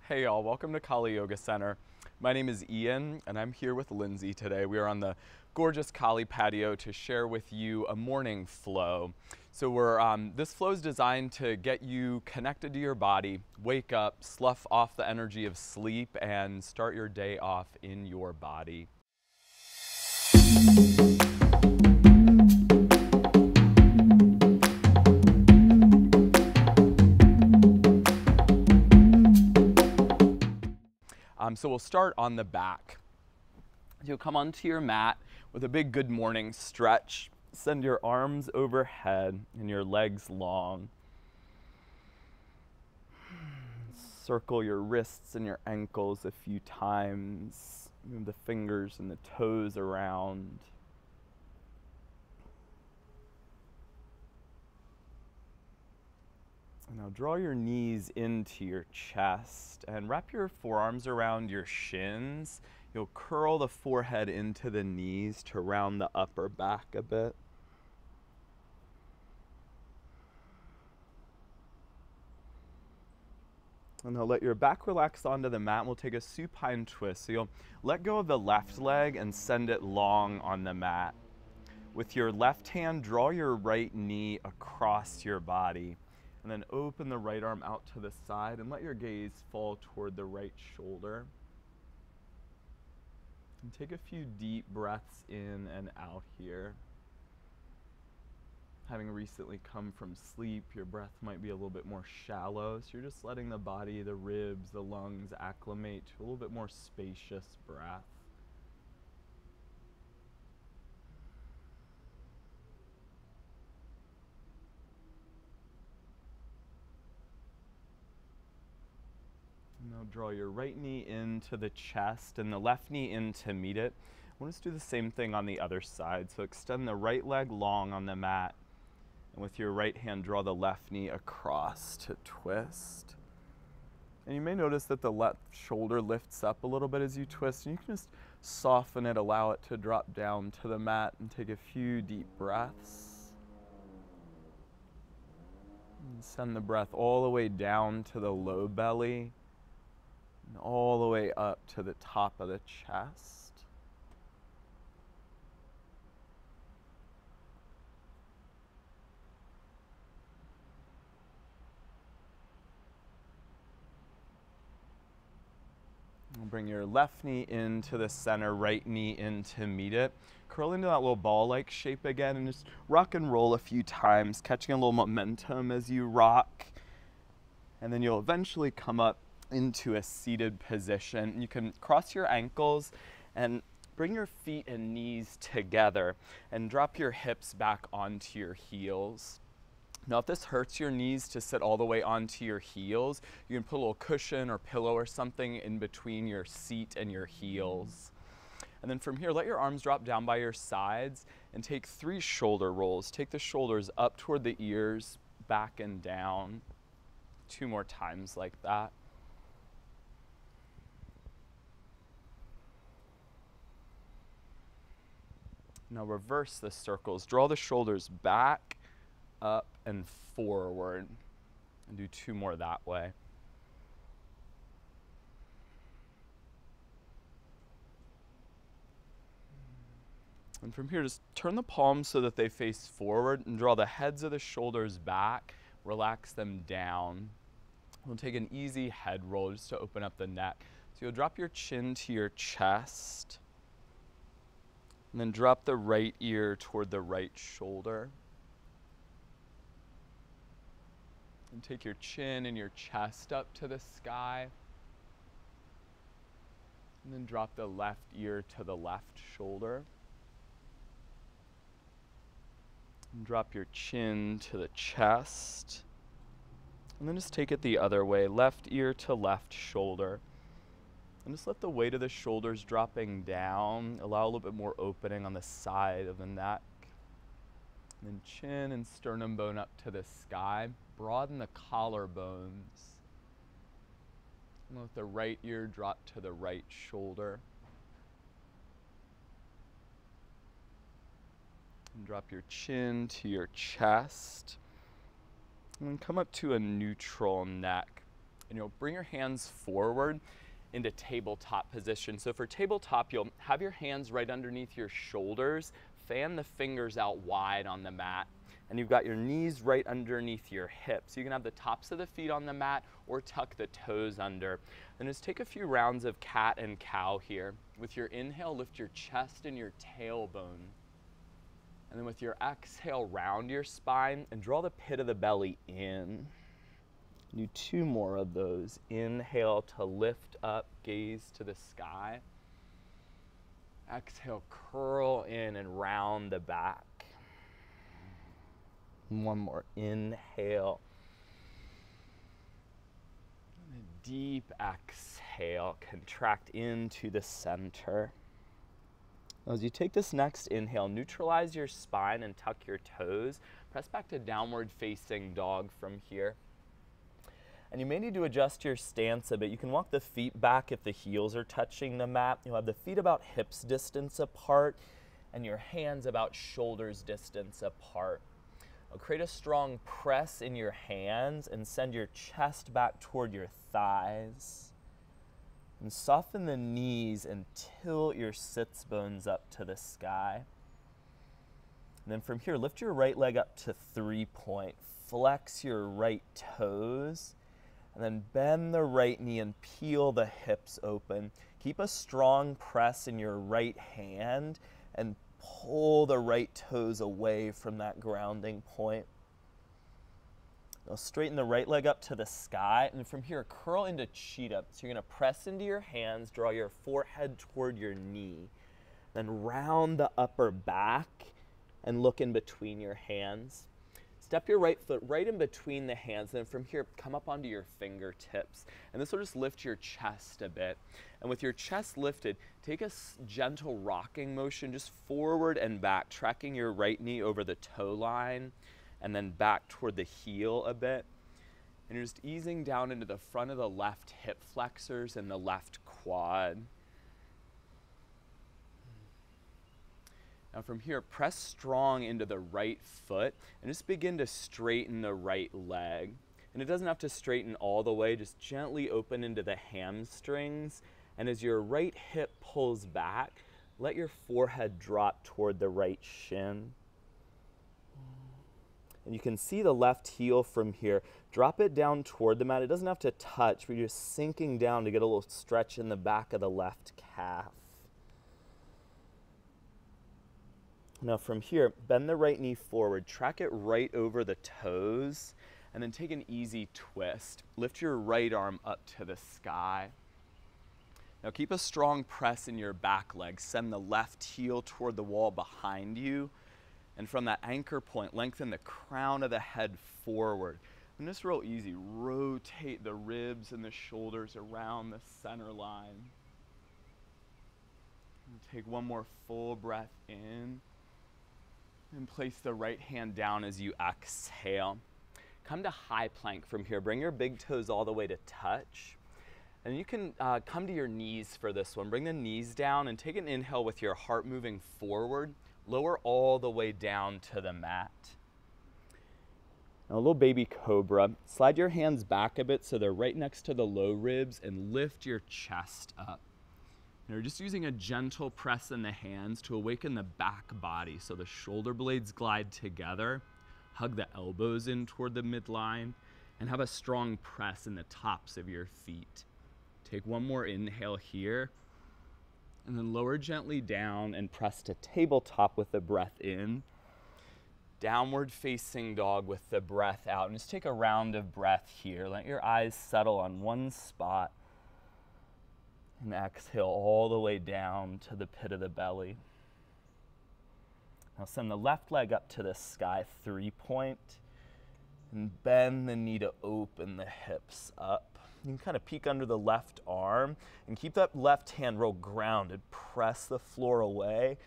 Hey y'all, welcome to Khali Yoga Center. My name is Ian and I'm here with Lindsay today. We are on the gorgeous Khali patio to share with you a morning flow. So this flow is designed to get you connected to your body, wake up, slough off the energy of sleep, and start your day off in your body. So we'll start on the back. You'll come onto your mat with a big good morning stretch. Send your arms overhead and your legs long. Circle your wrists and your ankles a few times. Move the fingers and the toes around. Now draw your knees into your chest and wrap your forearms around your shins. You'll curl the forehead into the knees to round the upper back a bit. And now let your back relax onto the mat. We'll take a supine twist. So you'll let go of the left leg and send it long on the mat. With your left hand, draw your right knee across your body. And then open the right arm out to the side and let your gaze fall toward the right shoulder. And take a few deep breaths in and out here. Having recently come from sleep, your breath might be a little bit more shallow, so you're just letting the body, the ribs, the lungs acclimate to a little bit more spacious breath. Now draw your right knee into the chest and the left knee in to meet it. We'll just do the same thing on the other side. So extend the right leg long on the mat. And with your right hand, draw the left knee across to twist. And you may notice that the left shoulder lifts up a little bit as you twist. And you can just soften it, allow it to drop down to the mat and take a few deep breaths. And send the breath all the way down to the low belly. And all the way up to the top of the chest. And bring your left knee into the center, right knee in to meet it. Curl into that little ball-like shape again and just rock and roll a few times, catching a little momentum as you rock. And then you'll eventually come up into a seated position. You can cross your ankles and bring your feet and knees together and drop your hips back onto your heels. Now if this hurts your knees to sit all the way onto your heels, you can put a little cushion or pillow or something in between your seat and your heels. And then from here, let your arms drop down by your sides and take 3 shoulder rolls. Take the shoulders up toward the ears, back and down. 2 more times like that. Now reverse the circles. Draw the shoulders back, up, and forward. And do 2 more that way. And from here, just turn the palms so that they face forward and draw the heads of the shoulders back. Relax them down. We'll take an easy head roll just to open up the neck. So you'll drop your chin to your chest. And then drop the right ear toward the right shoulder. And take your chin and your chest up to the sky. And then drop the left ear to the left shoulder. And drop your chin to the chest. And then just take it the other way, left ear to left shoulder. And just let the weight of the shoulders dropping down, allow a little bit more opening on the side of the neck. And then chin and sternum bone up to the sky. Broaden the collarbones. And let the right ear drop to the right shoulder. And drop your chin to your chest. And then come up to a neutral neck. And you'll bring your hands forward into tabletop position. So for tabletop, you'll have your hands right underneath your shoulders, fan the fingers out wide on the mat, and you've got your knees right underneath your hips. You can have the tops of the feet on the mat or tuck the toes under. Then just take a few rounds of cat and cow here. With your inhale, lift your chest and your tailbone. And then with your exhale, round your spine and draw the pit of the belly in. Do 2 more of those. Inhale to lift up, gaze to the sky. Exhale, curl in and round the back. 1 more. Inhale. And a deep exhale, contract into the center. As you take this next inhale, neutralize your spine and tuck your toes. Press back to downward facing dog from here. And you may need to adjust your stance a bit. You can walk the feet back if the heels are touching the mat. You'll have the feet about hips distance apart and your hands about shoulders distance apart. Now create a strong press in your hands and send your chest back toward your thighs. And soften the knees and tilt your sits bones up to the sky. And then from here, lift your right leg up to 3-point. Flex your right toes. And then bend the right knee and peel the hips open. Keep a strong press in your right hand and pull the right toes away from that grounding point. Now straighten the right leg up to the sky, and from here, curl into cheetah. So you're gonna press into your hands, draw your forehead toward your knee, then round the upper back and look in between your hands. Step your right foot right in between the hands, and then from here, come up onto your fingertips. And this will just lift your chest a bit. And with your chest lifted, take a gentle rocking motion just forward and back, tracking your right knee over the toe line, and then back toward the heel a bit. And you're just easing down into the front of the left hip flexors and the left quad. Now from here, press strong into the right foot and just begin to straighten the right leg. And it doesn't have to straighten all the way, just gently open into the hamstrings. And as your right hip pulls back, let your forehead drop toward the right shin. And you can see the left heel from here. Drop it down toward the mat. It doesn't have to touch, but you're just sinking down to get a little stretch in the back of the left calf. Now from here, bend the right knee forward, track it right over the toes, and then take an easy twist. Lift your right arm up to the sky. Now keep a strong press in your back leg. Send the left heel toward the wall behind you. And from that anchor point, lengthen the crown of the head forward. And just real easy, rotate the ribs and the shoulders around the center line. And take 1 more full breath in. And place the right hand down as you exhale. Come to high plank from here. Bring your big toes all the way to touch. And you can come to your knees for this one. Bring the knees down and take an inhale with your heart moving forward. Lower all the way down to the mat. Now a little baby cobra. Slide your hands back a bit so they're right next to the low ribs and lift your chest up. You're just using a gentle press in the hands to awaken the back body. So the shoulder blades glide together, hug the elbows in toward the midline, and have a strong press in the tops of your feet. Take 1 more inhale here, and then lower gently down and press to tabletop with the breath in. Downward facing dog with the breath out. And just take a round of breath here. Let your eyes settle on one spot. And exhale all the way down to the pit of the belly. Now send the left leg up to the sky, 3-point. And bend the knee to open the hips up. You can kind of peek under the left arm and keep that left hand real grounded. Press the floor away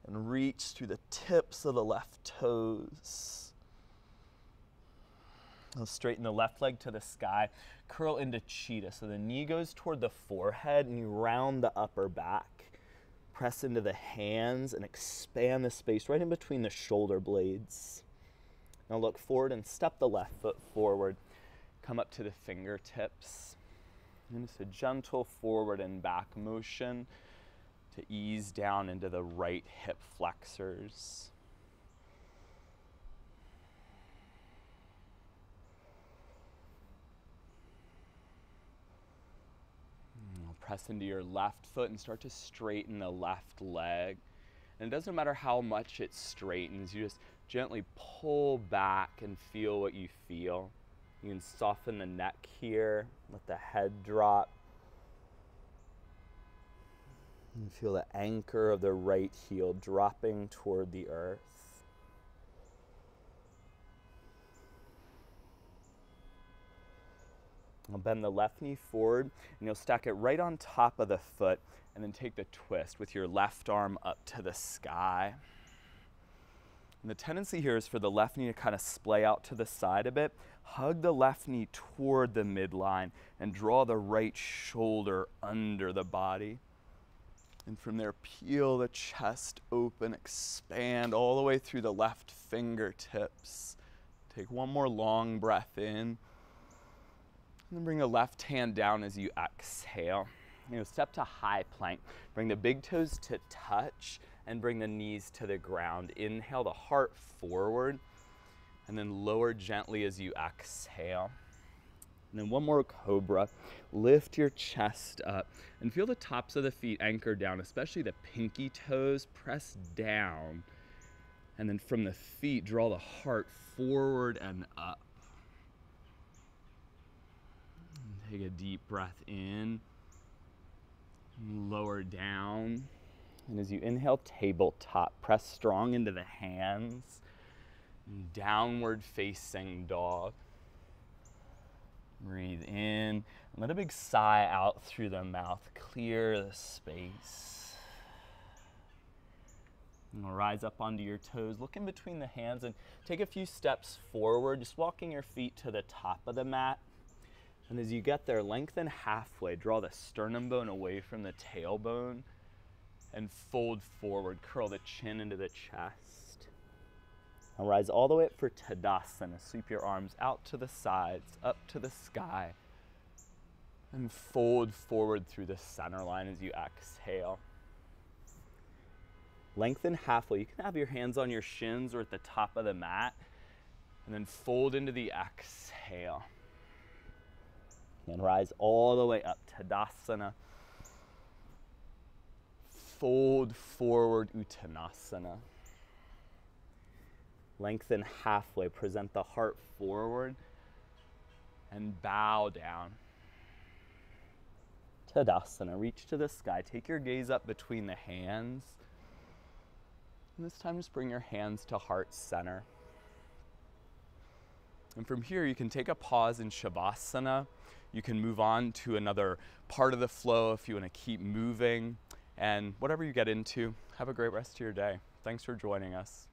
and reach through the tips of the left toes. Now straighten the left leg to the sky. Curl into cheetah. So the knee goes toward the forehead and you round the upper back. Press into the hands and expand the space right in between the shoulder blades. Now look forward and step the left foot forward. Come up to the fingertips. And just a gentle forward and back motion to ease down into the right hip flexors. Press into your left foot and start to straighten the left leg. And it doesn't matter how much it straightens, you just gently pull back and feel what you feel. You can soften the neck here, let the head drop. And feel the anchor of the right heel dropping toward the earth. I'll bend the left knee forward, and you'll stack it right on top of the foot, and then take the twist with your left arm up to the sky. And the tendency here is for the left knee to kind of splay out to the side a bit. Hug the left knee toward the midline, and draw the right shoulder under the body. And from there, peel the chest open, expand all the way through the left fingertips. Take one more long breath in. And then bring the left hand down as you exhale. Step to high plank. Bring the big toes to touch and bring the knees to the ground. Inhale the heart forward and then lower gently as you exhale. And then one more cobra. Lift your chest up and feel the tops of the feet anchor down, especially the pinky toes. Press down. And then from the feet, draw the heart forward and up. Take a deep breath in, lower down, and as you inhale, tabletop. Press strong into the hands, downward facing dog. Breathe in, and let a big sigh out through the mouth. Clear the space. And we'll rise up onto your toes, look in between the hands, and take a few steps forward, just walking your feet to the top of the mat. And as you get there, lengthen halfway. Draw the sternum bone away from the tailbone and fold forward. Curl the chin into the chest. Now rise all the way up for Tadasana. Sweep your arms out to the sides, up to the sky, and fold forward through the center line as you exhale. Lengthen halfway. You can have your hands on your shins or at the top of the mat, and then fold into the exhale. And rise all the way up, Tadasana. Fold forward, Uttanasana. Lengthen halfway, present the heart forward, and bow down. Tadasana, reach to the sky. Take your gaze up between the hands. And this time just bring your hands to heart center. And from here, you can take a pause in Shavasana. You can move on to another part of the flow if you want to keep moving. And whatever you get into, have a great rest of your day. Thanks for joining us.